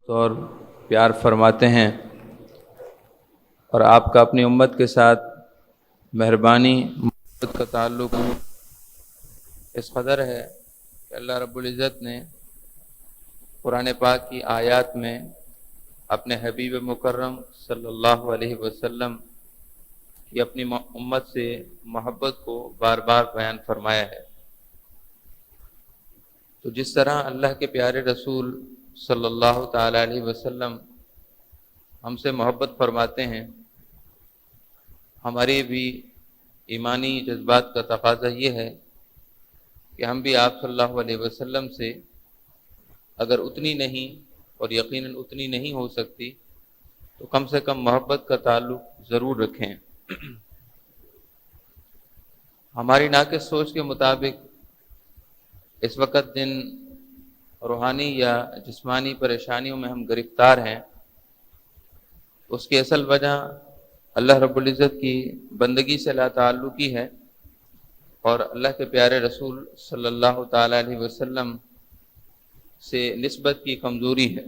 اور پیار فرماتے ہیں، اور آپ کا اپنی امت کے ساتھ مہربانی محبت کا تعلق اس قدر ہے کہ اللہ رب العزت نے قرآن پاک کی آیات میں اپنے حبیب مکرم صلی اللہ علیہ وسلم کی اپنی امت سے محبت کو بار بار بیان فرمایا ہے۔ تو جس طرح اللہ کے پیارے رسول صلی اللہ تعالی علیہ وسلم ہم سے محبت فرماتے ہیں، ہمارے بھی ایمانی جذبات کا تقاضا یہ ہے کہ ہم بھی آپ صلی اللہ علیہ وسلم سے اگر اتنی نہیں اور یقیناً اتنی نہیں ہو سکتی تو کم سے کم محبت کا تعلق ضرور رکھیں۔ ہماری ناقص سوچ کے مطابق اس وقت جن روحانی یا جسمانی پریشانیوں میں ہم گرفتار ہیں، اس کی اصل وجہ اللہ رب العزت کی بندگی سے لا تعلقی ہے اور اللہ کے پیارے رسول صلی اللہ تعالی علیہ وسلم سے نسبت کی کمزوری ہے،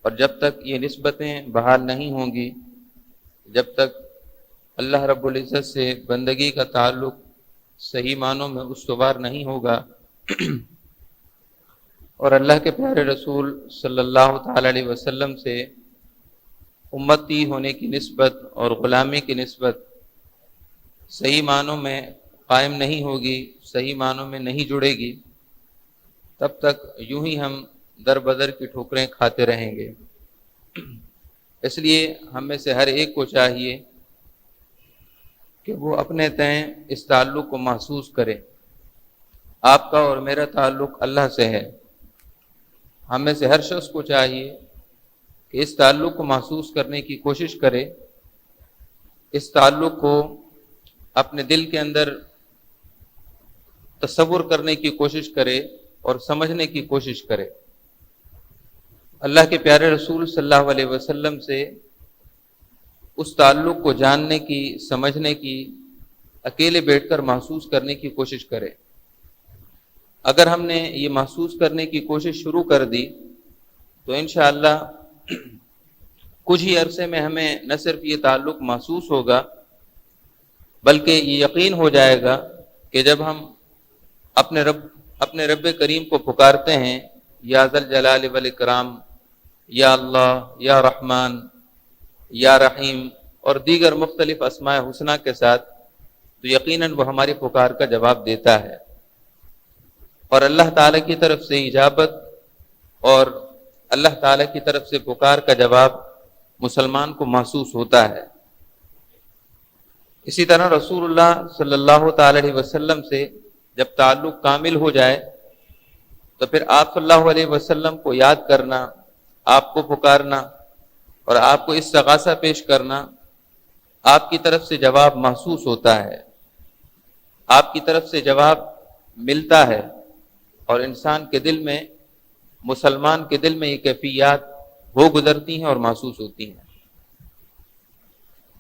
اور جب تک یہ نسبتیں بحال نہیں ہوں گی، جب تک اللہ رب العزت سے بندگی کا تعلق صحیح معنوں میں استوار نہیں ہوگا اور اللہ کے پیارے رسول صلی اللہ تعالی علیہ وسلم سے امتی ہونے کی نسبت اور غلامی کی نسبت صحیح معنوں میں قائم نہیں ہوگی، صحیح معنوں میں نہیں جڑے گی، تب تک یوں ہی ہم در بدر کی ٹھوکریں کھاتے رہیں گے۔ اس لیے ہم میں سے ہر ایک کو چاہیے کہ وہ اپنے تئیں اس تعلق کو محسوس کرے۔ آپ کا اور میرا تعلق اللہ سے ہے، ہم میں سے ہر شخص کو چاہیے کہ اس تعلق کو محسوس کرنے کی کوشش کرے، اس تعلق کو اپنے دل کے اندر تصور کرنے کی کوشش کرے اور سمجھنے کی کوشش کرے۔ اللہ کے پیارے رسول صلی اللہ علیہ وسلم سے اس تعلق کو جاننے کی، سمجھنے کی، اکیلے بیٹھ کر محسوس کرنے کی کوشش کرے۔ اگر ہم نے یہ محسوس کرنے کی کوشش شروع کر دی تو انشاءاللہ کچھ ہی عرصے میں ہمیں نہ صرف یہ تعلق محسوس ہوگا بلکہ یہ یقین ہو جائے گا کہ جب ہم اپنے رب کریم کو پکارتے ہیں، یا ذل جلال والاکرام، یا اللہ، یا رحمان، یا رحیم اور دیگر مختلف اسماء حسنہ کے ساتھ، تو یقیناً وہ ہماری پکار کا جواب دیتا ہے، اور اللہ تعالیٰ کی طرف سے اجابت اور اللہ تعالیٰ کی طرف سے پکار کا جواب مسلمان کو محسوس ہوتا ہے۔ اسی طرح رسول اللہ صلی اللہ تعالی علیہ وسلم سے جب تعلق کامل ہو جائے تو پھر آپ صلی اللہ علیہ وسلم کو یاد کرنا، آپ کو پکارنا اور آپ کو استغاثہ پیش کرنا، آپ کی طرف سے جواب محسوس ہوتا ہے، آپ کی طرف سے جواب ملتا ہے، اور انسان کے دل میں، مسلمان کے دل میں یہ کیفیات ہو گزرتی ہیں اور محسوس ہوتی ہیں۔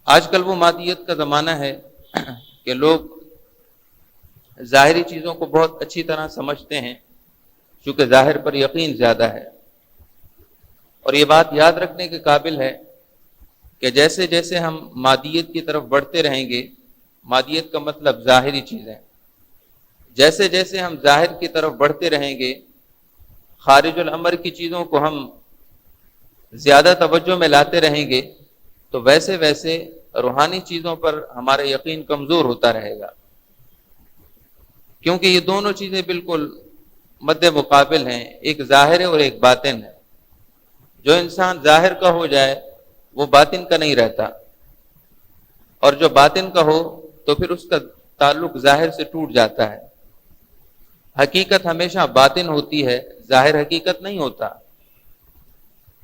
آج کل وہ مادیت کا زمانہ ہے کہ لوگ ظاہری چیزوں کو بہت اچھی طرح سمجھتے ہیں، چونکہ ظاہر پر یقین زیادہ ہے، اور یہ بات یاد رکھنے کے قابل ہے کہ جیسے جیسے ہم مادیت کی طرف بڑھتے رہیں گے، مادیت کا مطلب ظاہری چیزیں، جیسے جیسے ہم ظاہر کی طرف بڑھتے رہیں گے، خارج الامر کی چیزوں کو ہم زیادہ توجہ میں لاتے رہیں گے، تو ویسے ویسے روحانی چیزوں پر ہمارا یقین کمزور ہوتا رہے گا، کیونکہ یہ دونوں چیزیں بالکل مد مقابل ہیں، ایک ظاہر ہے اور ایک باطن ہے۔ جو انسان ظاہر کا ہو جائے وہ باطن کا نہیں رہتا، اور جو باطن کا ہو تو پھر اس کا تعلق ظاہر سے ٹوٹ جاتا ہے۔ حقیقت ہمیشہ باطن ہوتی ہے، ظاہر حقیقت نہیں ہوتا۔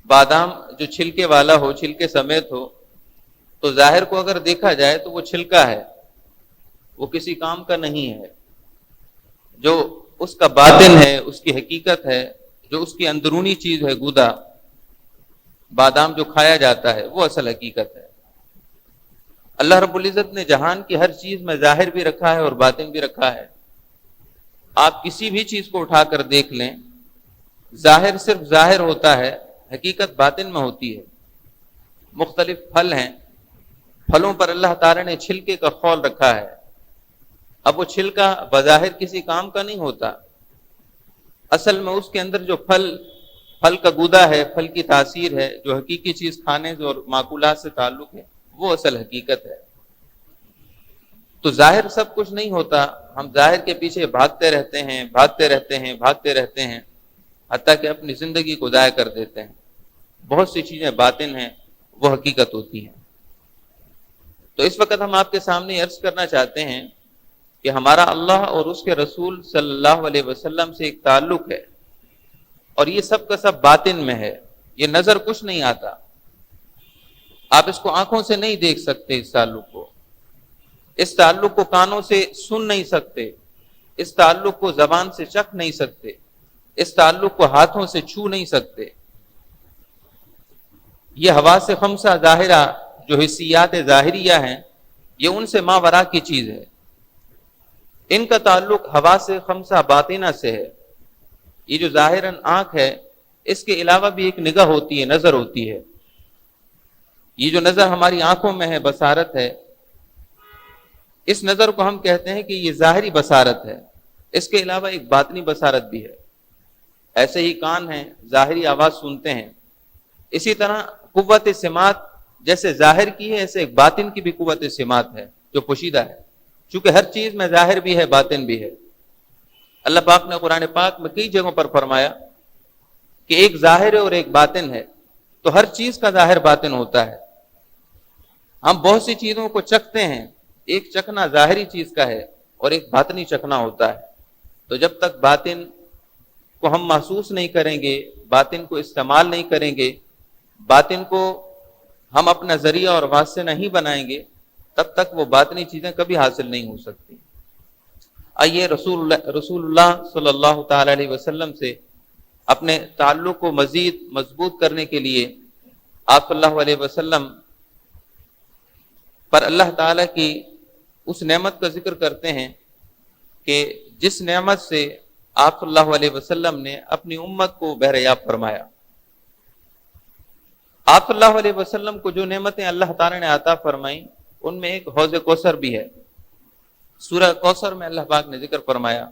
بادام جو چھلکے والا ہو، چھلکے سمیت ہو، تو ظاہر کو اگر دیکھا جائے تو وہ چھلکا ہے، وہ کسی کام کا نہیں ہے۔ جو اس کا باطن ہے، اس کی حقیقت ہے، جو اس کی اندرونی چیز ہے، گودا بادام جو کھایا جاتا ہے، وہ اصل حقیقت ہے۔ اللہ رب العزت نے جہان کی ہر چیز میں ظاہر بھی رکھا ہے اور باطن بھی رکھا ہے۔ آپ کسی بھی چیز کو اٹھا کر دیکھ لیں ظاہر صرف ظاہر ہوتا ہے، حقیقت باطن میں ہوتی ہے۔ مختلف پھل ہیں، پھلوں پر اللہ تعالی نے چھلکے کا خول رکھا ہے۔ اب وہ چھلکا بظاہر کسی کام کا نہیں ہوتا، اصل میں اس کے اندر جو پھل کا گودا ہے، پھل کی تاثیر ہے، جو حقیقی چیز کھانے اور معقولات سے تعلق ہے، وہ اصل حقیقت ہے۔ تو ظاہر سب کچھ نہیں ہوتا، ہم ظاہر کے پیچھے بھاگتے رہتے ہیں حتیٰ کہ اپنی زندگی کو ضائع کر دیتے ہیں۔ بہت سی چیزیں باطن ہیں، وہ حقیقت ہوتی ہیں۔ تو اس وقت ہم آپ کے سامنے عرض کرنا چاہتے ہیں کہ ہمارا اللہ اور اس کے رسول صلی اللہ علیہ وسلم سے ایک تعلق ہے، اور یہ سب کا سب باطن میں ہے، یہ نظر کچھ نہیں آتا، آپ اس کو آنکھوں سے نہیں دیکھ سکتے، اس تعلق کو کانوں سے سن نہیں سکتے، اس تعلق کو زبان سے چکھ نہیں سکتے، اس تعلق کو ہاتھوں سے چھو نہیں سکتے۔ یہ حواس خمسہ ظاہرہ جو حسیات ظاہریہ ہیں، یہ ان سے ماوراء کی چیز ہے۔ ان کا تعلق حواس خمسہ باطنہ سے ہے۔ یہ جو ظاہراً آنکھ ہے، اس کے علاوہ بھی ایک نگاہ ہوتی ہے، نظر ہوتی ہے۔ یہ جو نظر ہماری آنکھوں میں ہے، بصارت ہے، اس نظر کو ہم کہتے ہیں کہ یہ ظاہری بصارت ہے، اس کے علاوہ ایک باطنی بصارت بھی ہے۔ ایسے ہی کان ہیں، ظاہری آواز سنتے ہیں، اسی طرح قوت سماعت جیسے ظاہر کی ہے، ایسے ایک باطن کی بھی قوت سماعت ہے جو پوشیدہ ہے، چونکہ ہر چیز میں ظاہر بھی ہے، باطن بھی ہے۔ اللہ پاک نے قرآن پاک میں کئی جگہوں پر فرمایا کہ ایک ظاہر ہے اور ایک باطن ہے، تو ہر چیز کا ظاہر باطن ہوتا ہے۔ ہم بہت سی چیزوں کو چکھتے ہیں، ایک چکھنا ظاہری چیز کا ہے اور ایک باطنی چکھنا ہوتا ہے۔ تو جب تک باطن کو ہم محسوس نہیں کریں گے، باطن کو استعمال نہیں کریں گے، باطن کو ہم اپنا ذریعہ اور واسطہ نہیں بنائیں گے، تب تک وہ باطنی چیزیں کبھی حاصل نہیں ہو سکتی۔ آئیے رسول اللہ صلی اللہ تعالی علیہ وسلم سے اپنے تعلق کو مزید مضبوط کرنے کے لیے آپ صلی اللہ علیہ وسلم پر اللہ تعالیٰ کی اس نعمت کا ذکر کرتے ہیں کہ جس نعمت سے آپ صلی اللہ علیہ وسلم نے اپنی امت کو بہریاب فرمایا۔ آپ صلی اللہ علیہ وسلم کو جو نعمتیں اللہ تعالیٰ نے عطا فرمائیں، ان میں ایک حوض کوثر بھی ہے۔ سورہ کوثر میں اللہ پاک نے ذکر فرمایا،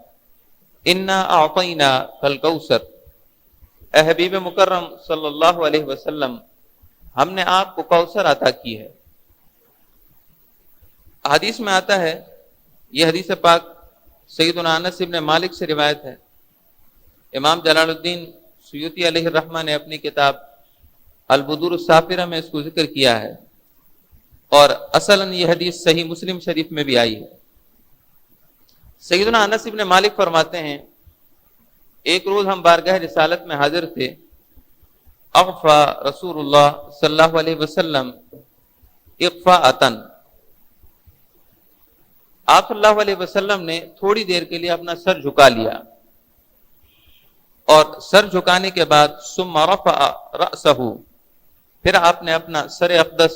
انا اعطینا الکوثر، اے حبیب مکرم صلی اللہ علیہ وسلم، ہم نے آپ کو کوثر عطا کی ہے۔ حدیث میں آتا ہے، یہ حدیث پاک سیدنا انس بن مالک سے روایت ہے۔ امام جلال الدین سیوطی علیہ الرحمہ نے اپنی کتاب البدور السافرہ میں اس کو ذکر کیا ہے، اور اصلاً یہ حدیث صحیح مسلم شریف میں بھی آئی ہے۔ سیدنا انس بن مالک فرماتے ہیں، ایک روز ہم بارگاہ رسالت میں حاضر تھے، اغفا رسول اللہ صلی اللہ علیہ وسلم اغفاءۃ، آپ صلی اللہ علیہ وسلم نے تھوڑی دیر کے لیے اپنا سر جھکا لیا، اور سر جھکانے کے بعد ثم رفع رأسہ، پھر آپ نے اپنا سر اقدس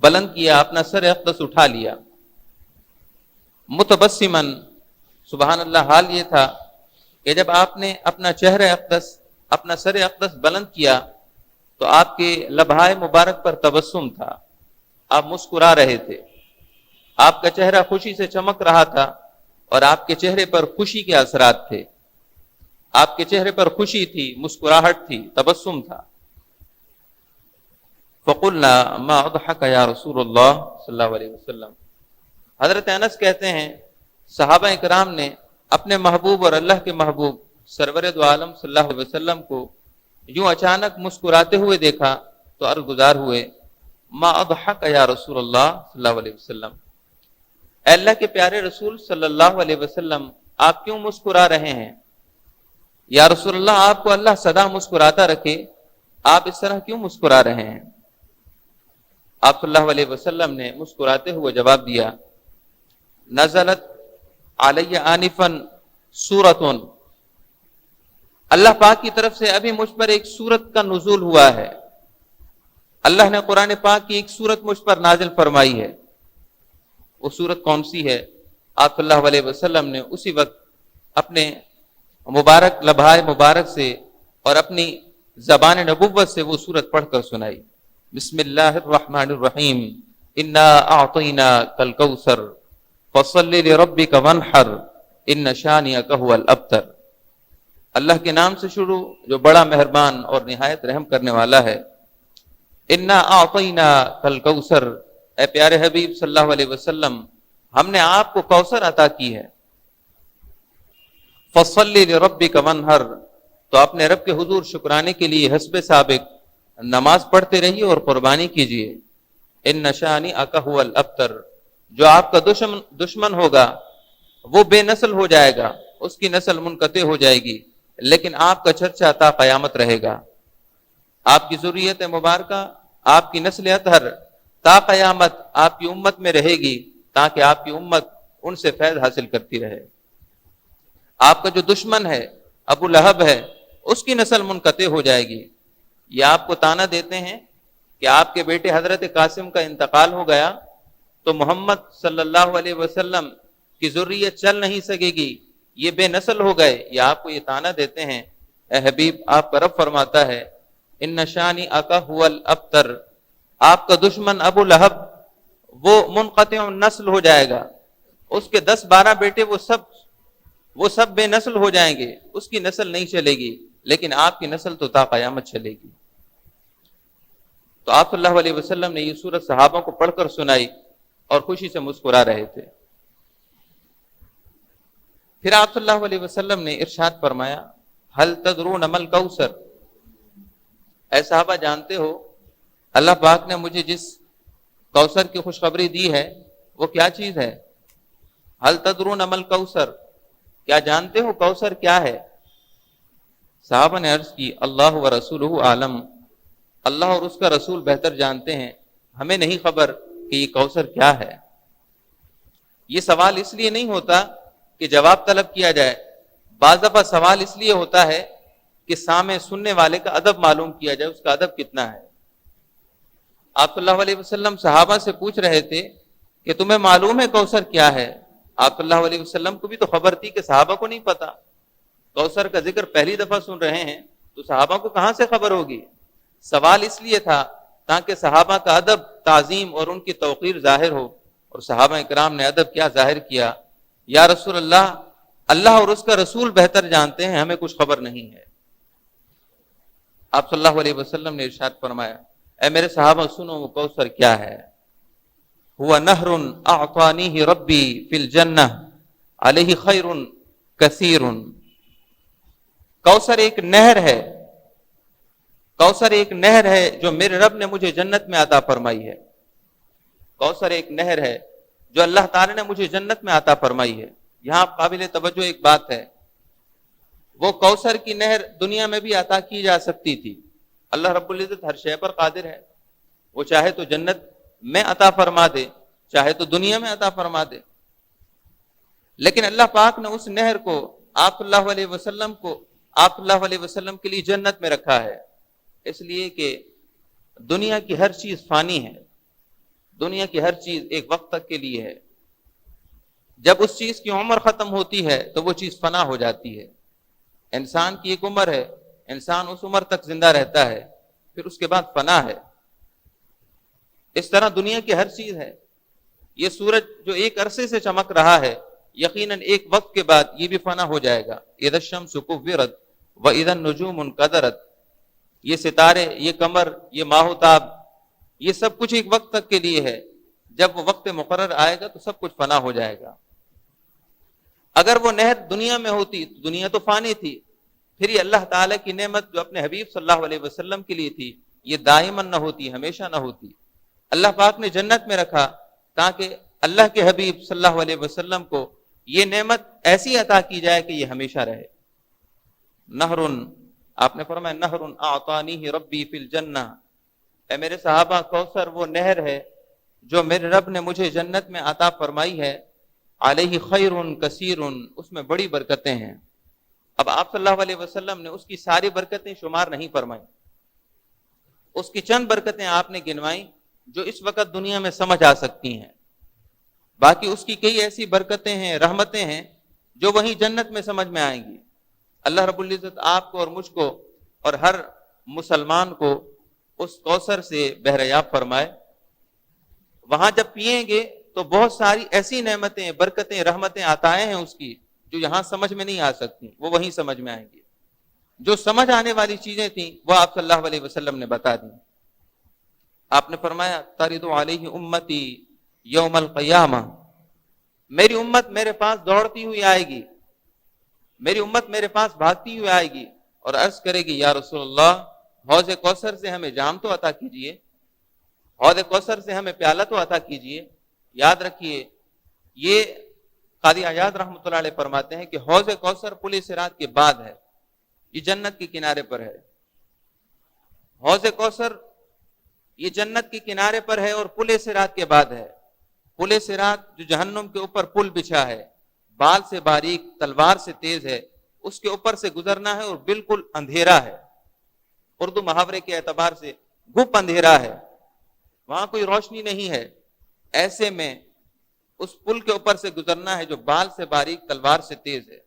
بلند کیا، اپنا سر اقدس اٹھا لیا، متبسماً، سبحان اللہ، حال یہ تھا کہ جب آپ نے اپنا چہرہ اقدس، اپنا سر اقدس بلند کیا تو آپ کے لبہائے مبارک پر تبسم تھا، آپ مسکرا رہے تھے، آپ کا چہرہ خوشی سے چمک رہا تھا، اور آپ کے چہرے پر خوشی کے اثرات تھے، آپ کے چہرے پر خوشی تھی، مسکراہٹ تھی، تبسم تھا۔ فقلنا ما اضحك یا رسول اللہ صلی اللہ علیہ وسلم، حضرت انس کہتے ہیں صحابہ اکرام نے اپنے محبوب اور اللہ کے محبوب سرور دو عالم صلی اللہ علیہ وسلم کو یوں اچانک مسکراتے ہوئے دیکھا تو عرض گزار ہوئے، ما اضحك یا رسول اللہ صلی اللہ علیہ وسلم، اے اللہ کے پیارے رسول صلی اللہ علیہ وسلم، آپ کیوں مسکرا رہے ہیں؟ یا رسول اللہ، آپ کو اللہ سدا مسکراتا رکھے، آپ اس طرح کیوں مسکرا رہے ہیں؟ آپ صلی اللہ علیہ وسلم نے مسکراتے ہوئے جواب دیا، نزلت علی آنفا سورۃ، اللہ پاک کی طرف سے ابھی مجھ پر ایک سورت کا نزول ہوا ہے، اللہ نے قرآن پاک کی ایک سورت مجھ پر نازل فرمائی ہے۔ وہ سورت کون سی ہے؟ آپ صلی اللہ علیہ وسلم نے اسی وقت اپنے مبارک لبہائے مبارک سے اور اپنی زبان نبوت سے وہ سورت پڑھ کر سنائی. بسم اللہ الرحمن الرحیم انا اعطیناک الکوثر فصل لربک وانحر ان شانئک هو الابتر. اللہ کے نام سے شروع جو بڑا مہربان اور نہایت رحم کرنے والا ہے. انا اعطیناک الکوثر، اے پیارے حبیب صلی اللہ علیہ وسلم ہم نے آپ کو کوثر عطا کی ہے. فصل لربک وانحر، تو اپنے رب کے حضور شکرانے کے لیے حسب سابق نماز پڑھتے رہیے اور قربانی کیجیے. ان شانئک هو الابتر، جو آپ کا دشمن ہوگا وہ بے نسل ہو جائے گا، اس کی نسل منقطع ہو جائے گی، لیکن آپ کا چرچا تا قیامت رہے گا. آپ کی ذریت مبارکہ، آپ کی نسل اطہر تا قیامت آپ کی امت میں رہے گی، تاکہ آپ کی امت ان سے فیض حاصل کرتی رہے. آپ کا جو دشمن ہے ابو لہب ہے، اس کی نسل منقطع ہو جائے گی. یہ آپ کو طعنہ دیتے ہیں کہ آپ کے بیٹے حضرت قاسم کا انتقال ہو گیا تو محمد صلی اللہ علیہ وسلم کی ذریت چل نہیں سکے گی، یہ بے نسل ہو گئے. یہ آپ کو یہ طعنہ دیتے ہیں. اے حبیب آپ کا رب فرماتا ہے ان شانئک هو الابتر، آپ کا دشمن ابو لہب وہ منقطع نسل ہو جائے گا، اس کے 10-12 بیٹے وہ سب بے نسل ہو جائیں گے، اس کی نسل نہیں چلے گی، لیکن آپ کی نسل تو تا قیامت چلے گی. تو آپ صلی اللہ علیہ وسلم نے یہ سورت صحابہ کو پڑھ کر سنائی اور خوشی سے مسکرا رہے تھے. پھر آپ صلی اللہ علیہ وسلم نے ارشاد فرمایا هل تدرون ما الکوثر، اے صحابہ جانتے ہو اللہ پاک نے مجھے جس کوثر کی خوشخبری دی ہے وہ کیا چیز ہے؟ هل تدرون ما الکوثر، کیا جانتے ہو کوثر کیا ہے؟ صحابہ نے عرض کی اللہ و رسولہ عالم، اللہ اور اس کا رسول بہتر جانتے ہیں، ہمیں نہیں خبر کہ یہ کوثر کیا ہے. یہ سوال اس لیے نہیں ہوتا کہ جواب طلب کیا جائے، بعض دفعہ سوال اس لیے ہوتا ہے کہ سامع سننے والے کا ادب معلوم کیا جائے، اس کا ادب کتنا ہے. آپ صلی اللہ علیہ وسلم صحابہ سے پوچھ رہے تھے کہ تمہیں معلوم ہے کوثر کیا ہے؟ آپ صلی اللہ علیہ وسلم کو بھی تو خبر تھی کہ صحابہ کو نہیں پتا. کوثر کا ذکر پہلی دفعہ سن رہے ہیں تو صحابہ کو کہاں سے خبر ہوگی؟ سوال اس لیے تھا تاکہ صحابہ کا ادب، تعظیم اور ان کی توقیر ظاہر ہو. اور صحابہ اکرام نے ادب کیا ظاہر کیا، یا رسول اللہ، اللہ اور اس کا رسول بہتر جانتے ہیں، ہمیں کچھ خبر نہیں ہے. آپ صلی اللہ علیہ وسلم نے ارشاد فرمایا اے میرے صحابہ سنو وہ کوثر کیا ہے. هو نہر اعطانیہ ربی فی الجنہ علیہ خیر کثیر. کوثر ایک نہر ہے، کوثر ایک نہر ہے جو میرے رب نے مجھے جنت میں عطا فرمائی ہے. کوثر ایک نہر ہے جو اللہ تعالی نے مجھے جنت میں عطا فرمائی ہے. یہاں قابل توجہ ایک بات ہے، وہ کوثر کی نہر دنیا میں بھی عطا کی جا سکتی تھی. اللہ رب العزت ہر شے پر قادر ہے، وہ چاہے تو جنت میں عطا فرما دے، چاہے تو دنیا میں عطا فرما دے. لیکن اللہ پاک نے اس نہر کو آپ صلی اللہ علیہ وسلم کے لیے جنت میں رکھا ہے، اس لیے کہ دنیا کی ہر چیز فانی ہے، دنیا کی ہر چیز ایک وقت تک کے لیے ہے. جب اس چیز کی عمر ختم ہوتی ہے تو وہ چیز فنا ہو جاتی ہے. انسان کی ایک عمر ہے، انسان اس عمر تک زندہ رہتا ہے، پھر اس کے بعد فنا ہے. اس طرح دنیا کی ہر چیز ہے. یہ سورج جو ایک عرصے سے چمک رہا ہے، یقیناً ایک وقت کے بعد یہ بھی فنا ہو جائے گا. اذا الشمس كورت واذا النجوم انکدرت، یہ ستارے، یہ قمر، یہ ماہ و تاب، یہ سب کچھ ایک وقت تک کے لیے ہے. جب وہ وقت مقرر آئے گا تو سب کچھ فنا ہو جائے گا. اگر وہ نہر دنیا میں ہوتی تو دنیا تو فانی تھی، پھر یہ اللہ تعالیٰ کی نعمت جو اپنے حبیب صلی اللہ علیہ وسلم کے لیے تھی یہ دائماً نہ ہوتی، ہمیشہ نہ ہوتی. اللہ پاک نے جنت میں رکھا تاکہ اللہ کے حبیب صلی اللہ علیہ وسلم کو یہ نعمت ایسی عطا کی جائے کہ یہ ہمیشہ رہے. نہر، آپ نے فرمایا نہر اعطانیہ ربی فی الجنہ، اے میرے صحابہ کوثر وہ نہر ہے جو میرے رب نے مجھے جنت میں عطا فرمائی ہے. علیہ خیر کثیر، اس میں بڑی برکتیں ہیں. اب آپ صلی اللہ علیہ وسلم نے اس کی ساری برکتیں شمار نہیں فرمائیں، اس کی چند برکتیں آپ نے گنوائیں جو اس وقت دنیا میں سمجھ آ سکتی ہیں. باقی اس کی کئی ایسی برکتیں ہیں، رحمتیں ہیں جو وہیں جنت میں سمجھ میں آئیں گی. اللہ رب العزت آپ کو اور مجھ کو اور ہر مسلمان کو اس کوثر سے بہریاب فرمائے۔ وہاں جب پیئیں گے تو بہت ساری ایسی نعمتیں، برکتیں، رحمتیں، عطائیں ہیں اس کی جو یہاں سمجھ میں نہیں آ سکتی، وہ وہیں سمجھ میں آئیں گی۔ جو سمجھ آنے والی چیزیں تھیں وہ آپ صلی اللہ علیہ وسلم نے بتا دی۔ آپ نے فرمایا ترد علیہ امتی یوم القیامہ، میری امت میرے پاس دوڑتی ہوئی آئے گی، میری امت میرے پاس بھاگتی ہوئی آئے گی اور عرض کرے گی یا رسول اللہ حوض کوثر سے ہمیں جام تو عطا کیجئے، حوض کوثر سے ہمیں پیالہ تو عطا کیجئے۔ یاد رکھیے یہ قاضی عیاض رحمۃ اللہ علیہ فرماتے ہیں کہ حوض کوثر پل صراط کے بعد ہے، یہ جنت کے کنارے پر ہے۔ حوض کوثر یہ جنت کے کنارے پر ہے اور پل صراط کے بعد ہے۔ پل صراط جو جہنم کے اوپر پل بچھا ہے، بال سے باریک تلوار سے تیز ہے، اس کے اوپر سے گزرنا ہے اور بالکل اندھیرا ہے، اردو محاورے کے اعتبار سے گپ اندھیرا ہے، وہاں کوئی روشنی نہیں ہے۔ ایسے میں اس پل کے اوپر سے گزرنا ہے جو بال سے باریک تلوار سے تیز ہے۔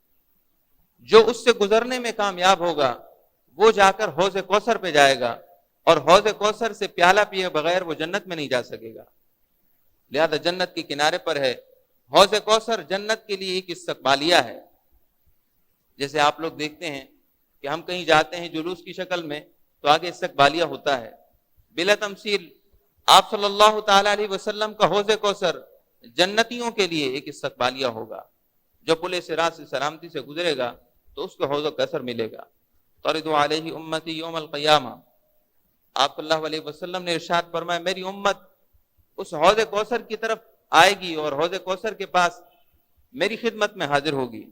جو اس سے گزرنے میں کامیاب ہوگا وہ جا کر حوض کوثر پہ جائے گا، اور حوض کوثر سے پیالہ پیے بغیر وہ جنت میں نہیں جا سکے گا۔ لہذا جنت کے کنارے پر ہے۔ حوض کوثر جنت کے لیے ایک استقبالیہ ہے۔ جیسے آپ لوگ دیکھتے ہیں کہ ہم کہیں جاتے ہیں جلوس کی شکل میں تو آگے استقبالیہ ہوتا ہے۔ بلا تمثیل آپ صلی اللہ تعالی علیہ وسلم کا حوض کوثر جنتیوں کے لیے ایک استقبالیہ ہوگا۔ جو پل صراط سے سلامتی سے گزرے گا تو اس کو حوض کوثر ملے گا۔ ترد علیہ امتی یوم القیامہ، آپ صلی اللہ علیہ وسلم نے ارشاد فرمایا میری امت اس حوض کوثر کی طرف آئے گی اور حوض کوثر کے پاس میری خدمت میں حاضر ہوگی۔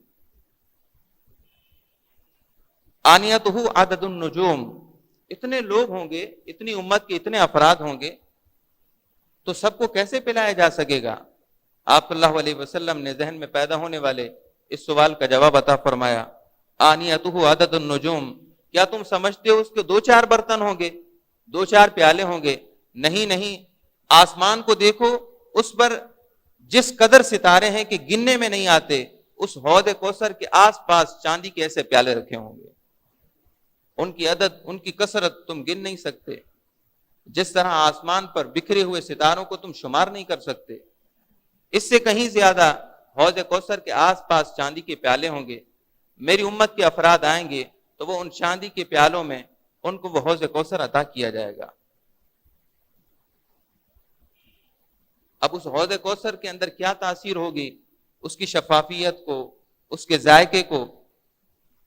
آنیتہ عدد النجوم، اتنے لوگ ہوں گے، اتنی امت کے اتنے افراد ہوں گے تو سب کو کیسے پلایا جا سکے گا؟ آپ صلی اللہ علیہ وسلم نے ذہن میں پیدا ہونے والے اس سوال کا جواب عطا فرمایا۔ آنیتہ عدد النجوم، کیا تم سمجھتے ہو اس کے 2-4 برتن ہوں گے، 2-4 پیالے ہوں گے؟ نہیں نہیں، آسمان کو دیکھو، اس پر جس قدر ستارے ہیں کہ گننے میں نہیں آتے، اس حوض کوثر کے آس پاس چاندی کے ایسے پیالے رکھے ہوں گے، ان کی عدد، ان کی کثرت تم گن نہیں سکتے۔ جس طرح آسمان پر بکھرے ہوئے ستاروں کو تم شمار نہیں کر سکتے، اس سے کہیں زیادہ حوض کوثر کے آس پاس چاندی کے پیالے ہوں گے۔ میری امت کے افراد آئیں گے تو وہ ان چاندی کے پیالوں میں ان کو وہ حوض کوثر عطا کیا جائے گا۔ اب اس حوض کوثر کے اندر کیا تاثیر ہوگی؟ اس کی شفافیت کو، اس کے ذائقے کو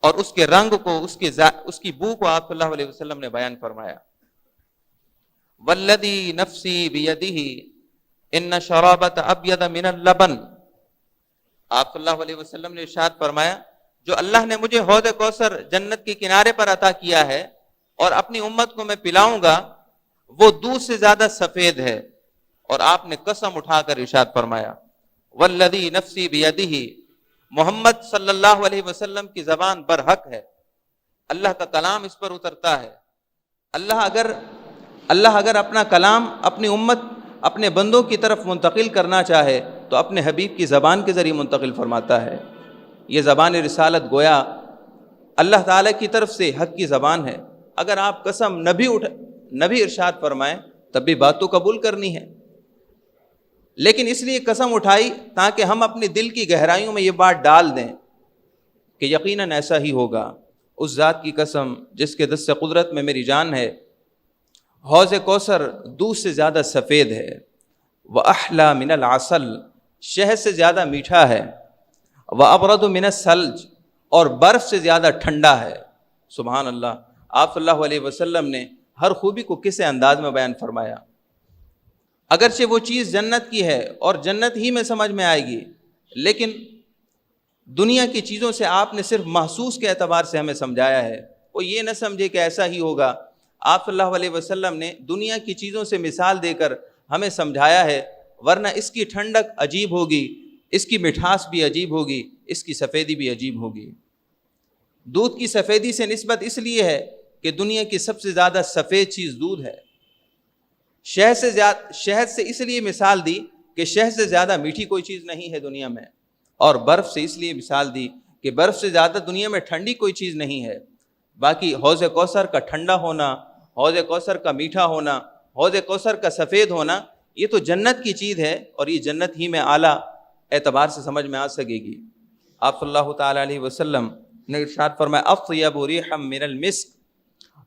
اور اس کے رنگ کو، اس کی بو کو آپ صلی اللہ علیہ وسلم نے بیان فرمایا۔ والذی نفسی بیدہ ان شرابۃ ابیض من اللبن، آپ صلی اللہ علیہ وسلم نے ارشاد فرمایا جو اللہ نے مجھے حوض کوثر جنت کے کنارے پر عطا کیا ہے اور اپنی امت کو میں پلاؤں گا، وہ دودھ سے زیادہ سفید ہے۔ اور آپ نے قسم اٹھا کر ارشاد فرمایا والذی نفسی بیدہ، محمد صلی اللہ علیہ وسلم کی زبان برحق ہے، اللہ کا کلام اس پر اترتا ہے۔ اللہ اگر اپنا کلام اپنی امت، اپنے بندوں کی طرف منتقل کرنا چاہے تو اپنے حبیب کی زبان کے ذریعے منتقل فرماتا ہے۔ یہ زبان رسالت گویا اللہ تعالیٰ کی طرف سے حق کی زبان ہے۔ اگر آپ قسم نبی ارشاد فرمائیں تب بھی بات تو قبول کرنی ہے، لیکن اس لیے قسم اٹھائی تاکہ ہم اپنے دل کی گہرائیوں میں یہ بات ڈال دیں کہ یقیناً ایسا ہی ہوگا۔ اس ذات کی قسم جس کے دست قدرت میں میری جان ہے، حوض کوثر دودھ سے زیادہ سفید ہے، وَأَحْلَى مِنَ الْعَسَلِ، شہد سے زیادہ میٹھا ہے، وَأَبْرَدُ مِنَ الثَّلْجِ، اور برف سے زیادہ ٹھنڈا ہے۔ سبحان اللہ، آپ صلی اللہ علیہ وسلم نے ہر خوبی کو کس انداز میں بیان فرمایا۔ اگرچہ وہ چیز جنت کی ہے اور جنت ہی میں سمجھ میں آئے گی، لیکن دنیا کی چیزوں سے آپ نے صرف محسوس کے اعتبار سے ہمیں سمجھایا ہے۔ وہ یہ نہ سمجھے کہ ایسا ہی ہوگا۔ آپ صلی اللہ علیہ وسلم نے دنیا کی چیزوں سے مثال دے کر ہمیں سمجھایا ہے، ورنہ اس کی ٹھنڈک عجیب ہوگی، اس کی مٹھاس بھی عجیب ہوگی، اس کی سفیدی بھی عجیب ہوگی۔ دودھ کی سفیدی سے نسبت اس لیے ہے کہ دنیا کی سب سے زیادہ سفید چیز دودھ ہے۔ شہد سے اس لیے مثال دی کہ شہد سے زیادہ میٹھی کوئی چیز نہیں ہے دنیا میں، اور برف سے اس لیے مثال دی کہ برف سے زیادہ دنیا میں ٹھنڈی کوئی چیز نہیں ہے۔ باقی حوض کوثر کا ٹھنڈا ہونا، حوض کوثر کا میٹھا ہونا، حوض کوثر کا سفید ہونا، یہ تو جنت کی چیز ہے، اور یہ جنت ہی میں اعلیٰ اعتبار سے سمجھ میں آ سکے گی۔ آپ صلی اللہ تعالیٰ علیہ وسلم نے ارشاد فرمایا اطیب ریحا من المسک،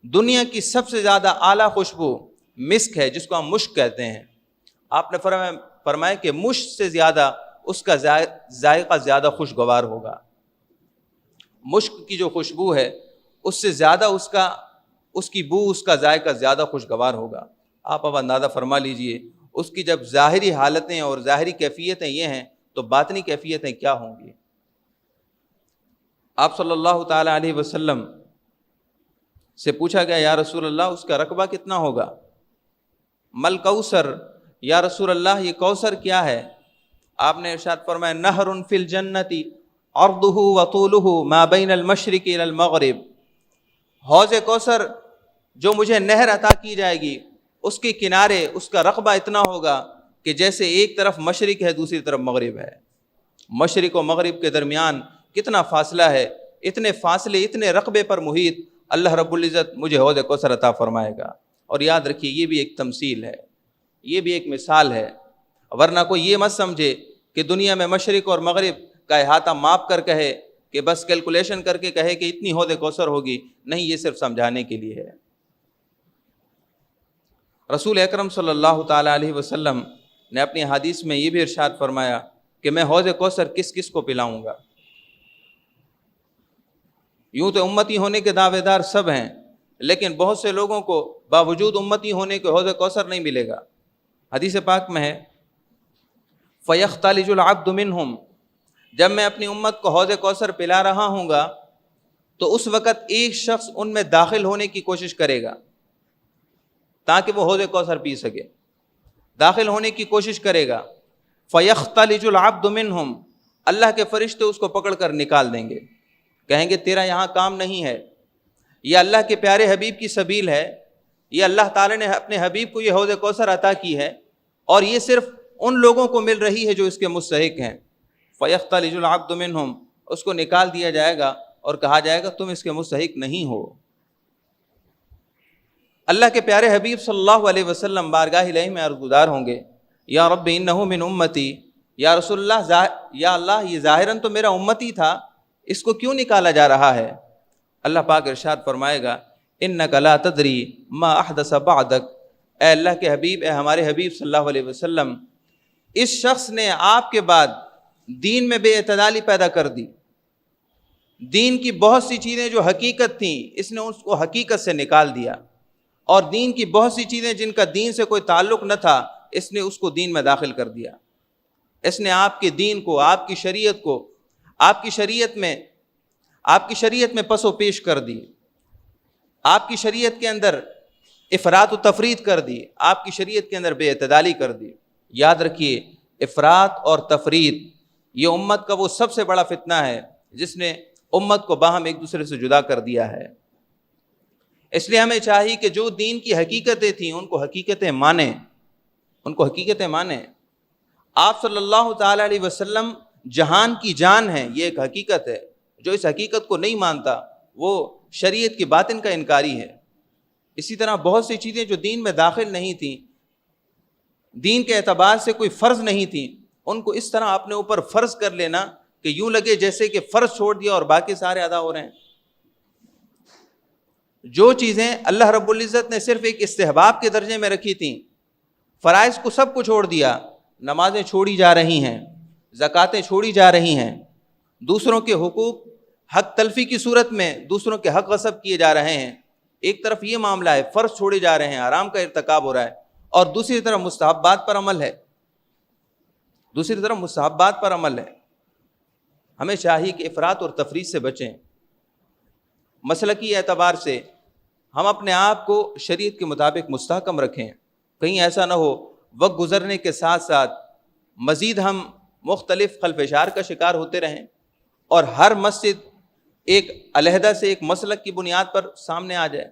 دنیا کی سب سے زیادہ اعلیٰ خوشبو مسک ہے، جس کو ہم مشک کہتے ہیں۔ آپ نے فرمایا کہ مشک سے زیادہ اس کا ذائقہ زیادہ خوشگوار ہوگا۔ مشک کی جو خوشبو ہے اس سے زیادہ اس کی بو، اس کا ذائقہ زیادہ خوشگوار ہوگا۔ آپ اب اندازہ فرما لیجئے اس کی جب ظاہری حالتیں اور ظاہری کیفیتیں یہ ہیں تو باطنی کیفیتیں کیا ہوں گی۔ آپ صلی اللہ تعالیٰ علیہ وسلم سے پوچھا گیا یا رسول اللہ اس کا رقبہ کتنا ہوگا؟ مل کوثر، یا رسول اللہ یہ کوثر کیا ہے؟ آپ نے ارشاد فرمایا نہر فی الجنت عرضہ وطولہ ما بین المشرق الی المغرب، حوض کوثر جو مجھے نہر عطا کی جائے گی اس کے کنارے اس کا رقبہ اتنا ہوگا کہ جیسے ایک طرف مشرق ہے دوسری طرف مغرب ہے۔ مشرق و مغرب کے درمیان کتنا فاصلہ ہے، اتنے فاصلے، اتنے رقبے پر محیط اللہ رب العزت مجھے حوض کوثر عطا فرمائے گا۔ اور یاد رکھیے یہ بھی ایک تمثیل ہے، یہ بھی ایک مثال ہے، ورنہ کوئی یہ مت سمجھے کہ دنیا میں مشرق اور مغرب کا احاطہ ماپ کر کہے کہ بس کیلکولیشن کر کے کہے کہ اتنی حوض کوثر ہوگی، نہیں، یہ صرف سمجھانے کے لیے ہے۔ رسول اکرم صلی اللہ تعالیٰ علیہ وسلم نے اپنی حدیث میں یہ بھی ارشاد فرمایا کہ میں حوض کوثر کس کس کو پلاؤں گا۔ یوں تو امتی ہونے کے دعوے دار سب ہیں، لیکن بہت سے لوگوں کو باوجود امتی ہونے کے حوض کوثر نہیں ملے گا۔ حدیث پاک میں ہے فَيَخْتَلِجُ الْعَبْدُ مِنْهُمْ، جب میں اپنی امت کو حوض کوثر پلا رہا ہوں گا تو اس وقت ایک شخص ان میں داخل ہونے کی کوشش کرے گا تاکہ وہ حوض کوثر پی سکے، داخل ہونے کی کوشش کرے گا۔ فَيَخْتَلِجُ الْعَبْدُ مِنْهُمْ، اللہ کے فرشتے اس کو پکڑ کر نکال دیں گے، کہیں گے تیرا یہاں کام نہیں ہے، یہ اللہ کے پیارے حبیب کی سبیل ہے، یہ اللہ تعالی نے اپنے حبیب کو یہ حوض کوثر عطا کی ہے، اور یہ صرف ان لوگوں کو مل رہی ہے جو اس کے مستحق ہیں۔ فَيَخْتَلِجُ الْعَبْدُ مِنْهُمْ، اس کو نکال دیا جائے گا اور کہا جائے گا تم اس کے مستحق نہیں ہو۔ اللہ کے پیارے حبیب صلی اللہ علیہ وسلم بارگاہ الہی میں عرض گزار ہوں گے یا رب انہ من امتی، یا رسول اللہ، یا اللہ یہ ظاہراً تو میرا امتی تھا، اس کو کیوں نکالا جا رہا ہے؟ اللہ پاک ارشاد فرمائے گا انک لا تدری ما احدث بعدک، اے اللہ کے حبیب، اے ہمارے حبیب صلی اللہ علیہ وسلم، اس شخص نے آپ کے بعد دین میں بے اعتدالی پیدا کر دی، دین کی بہت سی چیزیں جو حقیقت تھیں اس نے اس کو حقیقت سے نکال دیا، اور دین کی بہت سی چیزیں جن کا دین سے کوئی تعلق نہ تھا اس نے اس کو دین میں داخل کر دیا۔ اس نے آپ کے دین کو، آپ کی شریعت کو، آپ کی شریعت میں پس و پیش کر دی، آپ کی شریعت کے اندر افراط و تفریط کر دی، آپ کی شریعت کے اندر بے اعتدالی کر دی۔ یاد رکھیے افراط اور تفریط یہ امت کا وہ سب سے بڑا فتنہ ہے جس نے امت کو باہم ایک دوسرے سے جدا کر دیا ہے۔ اس لیے ہمیں چاہیے کہ جو دین کی حقیقتیں تھیں ان کو حقیقتیں مانیں، ان کو حقیقتیں مانیں۔ آپ صلی اللہ تعالیٰ علیہ وسلم جہان کی جان ہیں، یہ ایک حقیقت ہے۔ جو اس حقیقت کو نہیں مانتا وہ شریعت کی باطن کا انکاری ہے۔ اسی طرح بہت سی چیزیں جو دین میں داخل نہیں تھیں، دین کے اعتبار سے کوئی فرض نہیں تھیں، ان کو اس طرح اپنے اوپر فرض کر لینا کہ یوں لگے جیسے کہ فرض چھوڑ دیا اور باقی سارے ادا ہو رہے ہیں۔ جو چیزیں اللہ رب العزت نے صرف ایک استحباب کے درجے میں رکھی تھیں، فرائض کو سب کو چھوڑ دیا، نمازیں چھوڑی جا رہی ہیں، زکوٰتیں چھوڑی جا رہی ہیں، دوسروں کے حقوق حق تلفی کی صورت میں دوسروں کے حق غصب کیے جا رہے ہیں۔ ایک طرف یہ معاملہ ہے، فرض چھوڑے جا رہے ہیں، حرام کا ارتکاب ہو رہا ہے، اور دوسری طرف مستحبات پر عمل ہے، دوسری طرف مستحبات پر عمل ہے۔ ہمیں چاہیے کہ افراط اور تفریط سے بچیں۔ مسلکی اعتبار سے ہم اپنے آپ کو شریعت کے مطابق مستحکم رکھیں، کہیں ایسا نہ ہو وقت گزرنے کے ساتھ ساتھ مزید ہم مختلف خلفشار کا شکار ہوتے رہیں اور ہر مسجد ایک علیحدہ سے ایک مسلک کی بنیاد پر سامنے آ جائے۔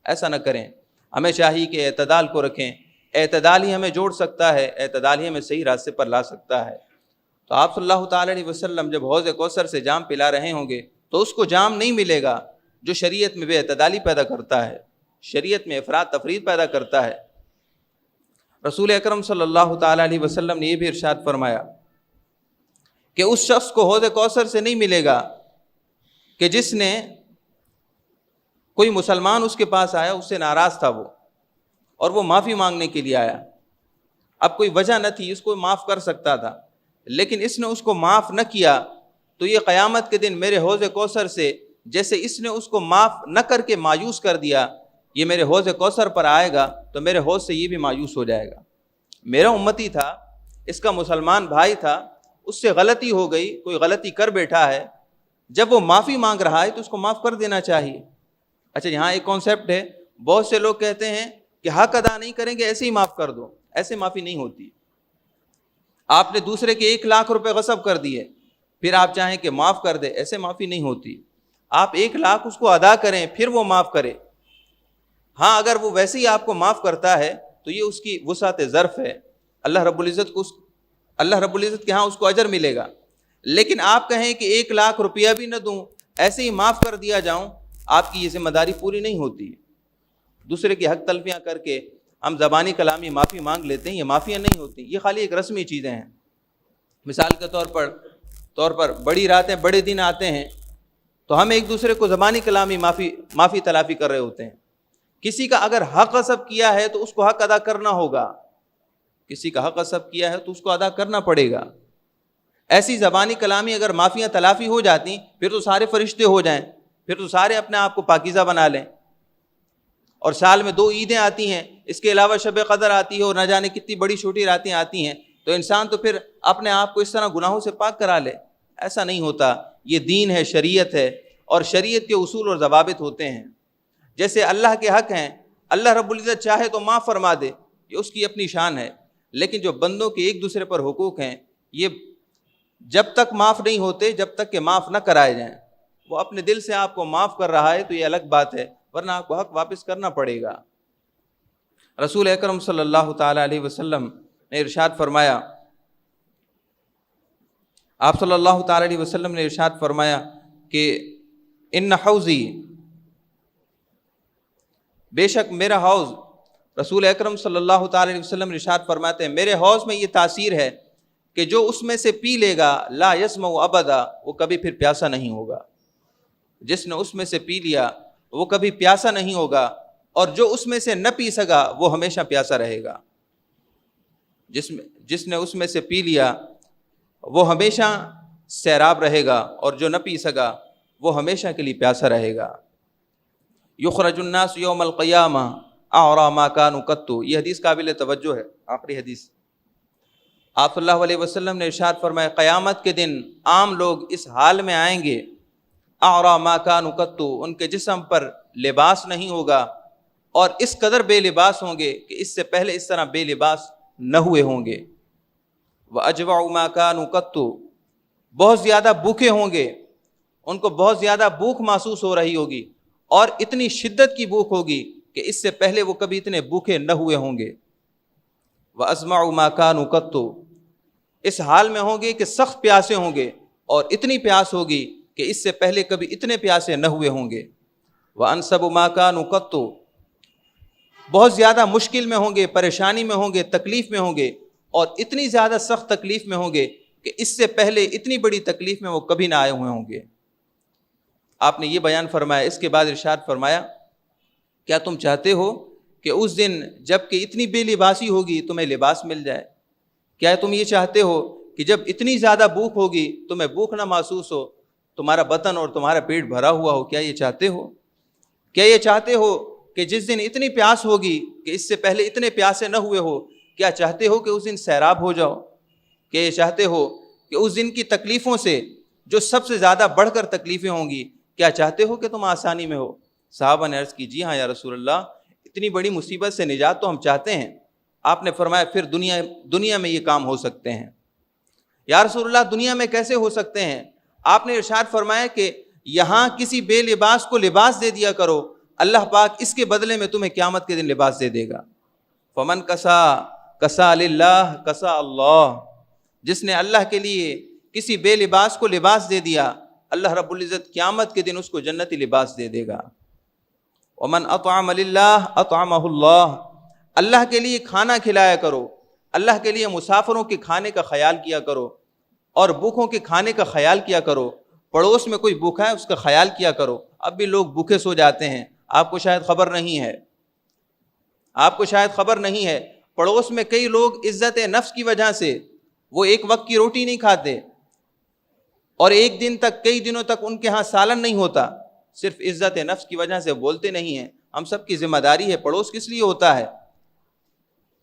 ایسا نہ کریں، ہمیں چاہیے کہ اعتدال کو رکھیں، اعتدال ہی ہمیں جوڑ سکتا ہے، اعتدال ہی ہمیں صحیح راستے پر لا سکتا ہے۔ تو آپ صلی اللہ تعالیٰ علیہ وسلم جب حوض کوثر سے جام پلا رہے ہوں گے تو اس کو جام نہیں ملے گا جو شریعت میں بے اعتدالی پیدا کرتا ہے، شریعت میں افراط تفریط پیدا کرتا ہے۔ رسول اکرم صلی اللہ تعالیٰ علیہ وسلم نے یہ بھی ارشاد فرمایا کہ اس شخص کو حوض کوثر سے نہیں ملے گا کہ جس نے، کوئی مسلمان اس کے پاس آیا، اس سے ناراض تھا وہ، اور وہ معافی مانگنے کے لیے آیا۔ اب کوئی وجہ نہ تھی، اس کو معاف کر سکتا تھا، لیکن اس نے اس کو معاف نہ کیا، تو یہ قیامت کے دن میرے حوض کوثر سے، جیسے اس نے اس کو معاف نہ کر کے مایوس کر دیا، یہ میرے حوض کوثر پر آئے گا تو میرے حوض سے یہ بھی مایوس ہو جائے گا۔ میرا امتی تھا، اس کا مسلمان بھائی تھا، اس سے غلطی ہو گئی، کوئی غلطی کر بیٹھا ہے، جب وہ معافی مانگ رہا ہے تو اس کو معاف کر دینا چاہیے۔ اچھا، یہاں ایک کانسیپٹ ہے، بہت سے لوگ کہتے ہیں کہ حق ادا نہیں کریں گے ایسے ہی معاف کر دو، ایسے معافی نہیں ہوتی۔ آپ نے دوسرے کے 1,00,000 روپے غصب کر دیے، پھر آپ چاہیں کہ معاف کر دے، ایسے معافی نہیں ہوتی۔ آپ 1,00,000 اس کو ادا کریں، پھر وہ معاف کرے۔ ہاں، اگر وہ ویسے ہی آپ کو معاف کرتا ہے تو یہ اس کی وسعت ظرف ہے، اللہ رب العزت کے ہاں اس کو اجر ملے گا۔ لیکن آپ کہیں کہ 1,00,000 روپیہ بھی نہ دوں، ایسے ہی معاف کر دیا جاؤں، آپ کی یہ ذمہ داری پوری نہیں ہوتی۔ دوسرے کی حق تلفیاں کر کے ہم زبانی کلامی معافی مانگ لیتے ہیں، یہ معافیاں نہیں ہوتی، یہ خالی ایک رسمی چیزیں ہیں۔ مثال کے طور پر بڑی راتیں بڑے دن آتے ہیں تو ہم ایک دوسرے کو زبانی کلامی معافی تلافی کر رہے ہوتے ہیں۔ کسی کا اگر حق غصب کیا ہے تو اس کو حق ادا کرنا ہوگا، کسی کا حق غصب کیا ہے تو اس کو ادا کرنا پڑے گا۔ ایسی زبانی کلامی اگر معافیاں تلافی ہو جاتی، پھر تو سارے فرشتے ہو جائیں، پھر تو سارے اپنے آپ کو پاکیزہ بنا لیں۔ اور سال میں 2 عیدیں آتی ہیں، اس کے علاوہ شب قدر آتی ہے، اور نہ جانے کتنی بڑی چھوٹی راتیں آتی ہیں، تو انسان تو پھر اپنے آپ کو اس طرح گناہوں سے پاک کرا لے۔ ایسا نہیں ہوتا، یہ دین ہے، شریعت ہے، اور شریعت کے اصول اور ضوابط ہوتے ہیں۔ جیسے اللہ کے حق ہیں، اللہ رب العزت چاہے تو معاف فرما دے، یہ اس کی اپنی شان ہے، لیکن جو بندوں کے ایک دوسرے پر حقوق ہیں، یہ جب تک معاف نہیں ہوتے، جب تک کہ معاف نہ کرائے جائیں۔ وہ اپنے دل سے آپ کو معاف کر رہا ہے تو یہ الگ بات ہے، ورنہ آپ کو حق واپس کرنا پڑے گا۔ رسول اکرم صلی اللہ تعالیٰ علیہ وسلم نے ارشاد فرمایا، آپ صلی اللہ تعالیٰ علیہ وسلم نے ارشاد فرمایا کہ ان حوضی، بے شک میرا حوض، رسول اکرم صلی اللہ تعالیٰ علیہ وسلم ارشاد فرماتے ہیں میرے حوض میں یہ تاثیر ہے کہ جو اس میں سے پی لے گا لا یسمع ابدا، وہ کبھی پھر پیاسا نہیں ہوگا۔ جس نے اس میں سے پی لیا وہ کبھی پیاسا نہیں ہوگا، اور جو اس میں سے نہ پی سکا وہ ہمیشہ پیاسا رہے گا۔ جس نے اس میں سے پی لیا وہ ہمیشہ سیراب رہے گا، اور جو نہ پی سکا وہ ہمیشہ کے لیے پیاسا رہے گا۔ یخرج الناس یوم القیامہ اعری ما کانوا قط، یہ حدیث قابل توجہ ہے، آخری حدیث۔ آپ صلی اللہ علیہ وسلم نے ارشاد فرمایا قیامت کے دن عام لوگ اس حال میں آئیں گے، اعری ما کانوا قط، ان کے جسم پر لباس نہیں ہوگا، اور اس قدر بے لباس ہوں گے کہ اس سے پہلے اس طرح بے لباس نہ ہوئے ہوں گے۔ وَأَجْوَعُ مَا كَانُوا قَطُّ، بہت زیادہ بھوکے ہوں گے، ان کو بہت زیادہ بھوک محسوس ہو رہی ہوگی، اور اتنی شدت کی بھوک ہوگی کہ اس سے پہلے وہ کبھی اتنے بھوکے نہ ہوئے ہوں گے۔ وَأَسْمَعُ مَا كَانُوا قَطُّ، اس حال میں ہوں گے کہ سخت پیاسے ہوں گے، اور اتنی پیاس ہوگی کہ اس سے پہلے کبھی اتنے پیاسے نہ ہوئے ہوں گے۔ وَأَنْصَبُ مَا كَانُوا قَطُّ، بہت زیادہ مشکل میں ہوں گے، پریشانی میں ہوں گے، تکلیف میں ہوں گے، اور اتنی زیادہ سخت تکلیف میں ہوں گے کہ اس سے پہلے اتنی بڑی تکلیف میں وہ کبھی نہ آئے ہوئے ہوں گے۔ آپ نے یہ بیان فرمایا، اس کے بعد ارشاد فرمایا کیا تم چاہتے ہو کہ اس دن جب کہ اتنی بے لباسی ہوگی تمہیں لباس مل جائے؟ کیا تم یہ چاہتے ہو کہ جب اتنی زیادہ بھوک ہوگی تمہیں بھوک نہ محسوس ہو، تمہارا بطن اور تمہارا پیٹ بھرا ہوا ہو؟ کیا یہ چاہتے ہو؟ کیا یہ چاہتے ہو کہ جس دن اتنی پیاس ہوگی کہ اس سے پہلے اتنے پیاسے نہ ہوئے ہو، کیا چاہتے ہو کہ اس دن سیراب ہو جاؤ؟ کیا یہ چاہتے ہو کہ اس دن کی تکلیفوں سے جو سب سے زیادہ بڑھ کر تکلیفیں ہوں گی، کیا چاہتے ہو کہ تم آسانی میں ہو؟ صحابہ نے عرض کی جی ہاں یا رسول اللہ، اتنی بڑی مصیبت سے نجات تو ہم چاہتے ہیں۔ آپ نے فرمایا پھر دنیا میں یہ کام ہو سکتے ہیں۔ یا رسول اللہ دنیا میں کیسے ہو سکتے ہیں؟ آپ نے ارشاد فرمایا کہ یہاں کسی بے لباس کو لباس دے دیا کرو، اللہ پاک اس کے بدلے میں تمہیں قیامت کے دن لباس دے دے گا۔ فمن کسا للہ کسا اللہ، جس نے اللہ کے لیے کسی بے لباس کو لباس دے دیا اللہ رب العزت قیامت کے دن اس کو جنتی لباس دے دے گا۔ ومن اطعم للہ اطعمہ اللہ، اللہ کے لیے کھانا کھلایا کرو، اللہ کے لیے مسافروں کے کھانے کا خیال کیا کرو اور بھوکوں کے کھانے کا خیال کیا کرو۔ پڑوس میں کوئی بھوکا ہے اس کا خیال کیا کرو۔ اب بھی لوگ بھوکے سو جاتے ہیں، آپ کو شاید خبر نہیں ہے، آپ کو شاید خبر نہیں ہے، پڑوس میں کئی لوگ عزت نفس کی وجہ سے وہ ایک وقت کی روٹی نہیں کھاتے اور ایک دن تک کئی دنوں تک ان کے ہاں سالن نہیں ہوتا، صرف عزت نفس کی وجہ سے بولتے نہیں ہیں۔ ہم سب کی ذمہ داری ہے، پڑوس کس لیے ہوتا ہے؟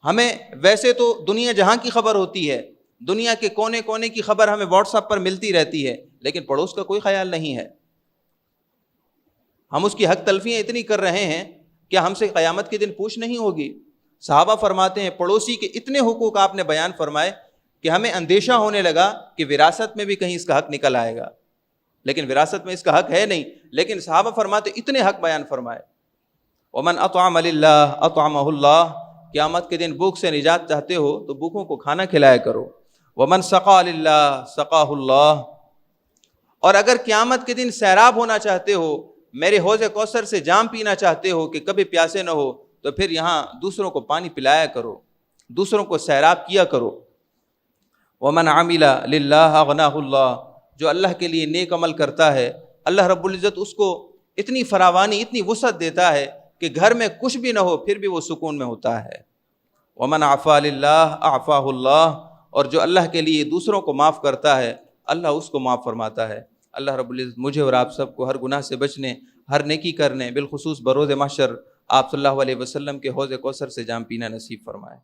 ہمیں ویسے تو دنیا جہاں کی خبر ہوتی ہے، دنیا کے کونے کونے کی خبر ہمیں واٹس ایپ پر ملتی رہتی ہے، لیکن پڑوس کا کوئی خیال نہیں ہے۔ ہم اس کی حق تلفیاں اتنی کر رہے ہیں، کیا ہم سے قیامت کے دن پوچھ نہیں ہوگی؟ صحابہ فرماتے ہیں پڑوسی کے اتنے حقوق آپ نے بیان فرمائے کہ ہمیں اندیشہ ہونے لگا کہ وراثت میں بھی کہیں اس کا حق نکل آئے گا، لیکن وراثت میں اس کا حق ہے نہیں، لیکن صحابہ فرماتے اتنے حق بیان فرمائے۔ ومن اطعم للہ اطعمہ اللہ، قیامت کے دن بھوک سے نجات چاہتے ہو تو بھوکوں کو کھانا کھلایا کرو۔ ومن سقا للہ سقاہ اللہ، اور اگر قیامت کے دن سیراب ہونا چاہتے ہو، میرے حوض کوثر سے جام پینا چاہتے ہو کہ کبھی پیاسے نہ ہو، تو پھر یہاں دوسروں کو پانی پلایا کرو، دوسروں کو سیراب کیا کرو۔ ومن عمل للہ اغناہ اللہ، جو اللہ کے لیے نیک عمل کرتا ہے اللہ رب العزت اس کو اتنی فراوانی، اتنی وسعت دیتا ہے کہ گھر میں کچھ بھی نہ ہو پھر بھی وہ سکون میں ہوتا ہے۔ ومن عفا للہ اعفاہ اللہ، اور جو اللہ کے لیے دوسروں کو معاف کرتا ہے اللہ اس کو معاف فرماتا ہے۔ اللہ رب العزت مجھے اور آپ سب کو ہر گناہ سے بچنے، ہر نیکی کرنے، بالخصوص بروز محشر آپ صلی اللہ علیہ وسلم کے حوض کوثر سے جام پینا نصیب فرمائے۔